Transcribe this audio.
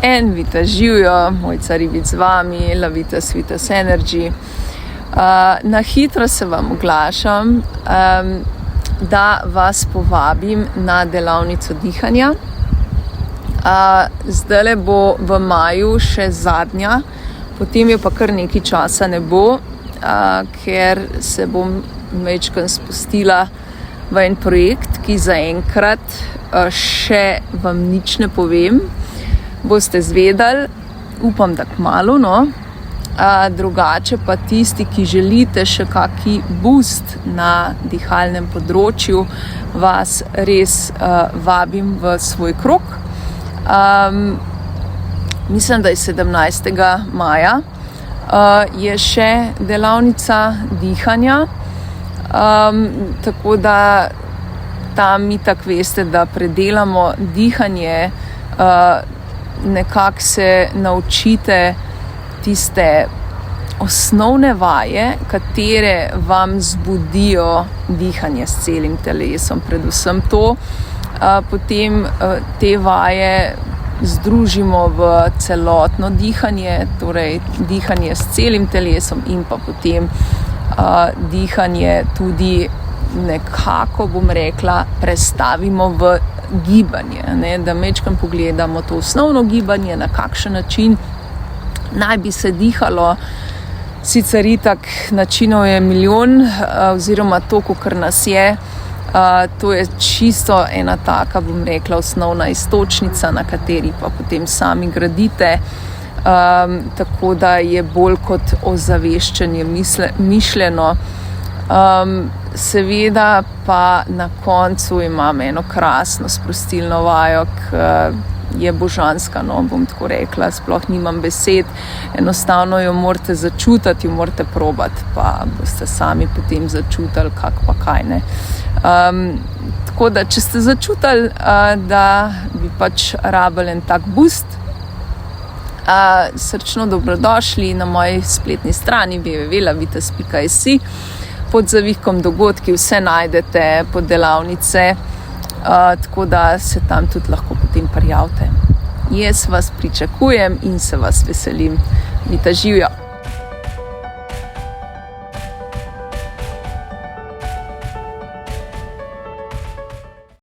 En Vita živijo, Mojca Ribič z vami, Lavita Sweetest Energy. Na hitro se vam oglašam, da vas povabim na delavnico dihanja. Zdajle bo v maju še zadnja, potem jo pa kar nekaj časa ne bo, ker se bom majčkeno spustila v en projekt, ki zaenkrat še vam nič ne povem. Boste zvedeli, upam, da kmalu, no. Drugače pa tisti, ki želite še kaki boost na dihalnem področju, vas res vabim v svoj krog. Mislim, da je 17. maja je še delavnica dihanja, tako da tam itak veste, da predelamo dihanje, nekako se naučite tiste osnovne vaje, katere vam zbudijo dihanje s celim telesom, predvsem to. Potem te vaje združimo v celotno dihanje, torej dihanje s celim telesom in pa potem dihanje tudi nekako, bom rekla, prestavimo v gibanje, ne? Da majčkeno pogledamo to osnovno gibanje, na kakšen način naj bi se dihalo. Sicer itak načinov je milijon, oziroma to, kakor nas je, to je čisto ena taka, bom rekla, osnovna iztočnica, na kateri pa potem sami gradite, tako da je bolj kot ozaveščanje mišljeno. Seveda pa na koncu imam eno krasno sprostilno vajo, ki je božanska, no, bom tako rekla, sploh nimam besed, enostavno jo morate začutiti, jo morate probati, pa boste sami potem začutili, kako pa kaj ne. Tako da, če ste začutili, da bi pač rabili en tak boost, srčno dobrodošli na moji spletni strani www.lavitas.si. Pod zavihkom dogodki vse najdete, pod delavnice, tako da se tam tudi lahko potem prijavite. Jaz vas pričakujem in se vas veselim. Vita živijo!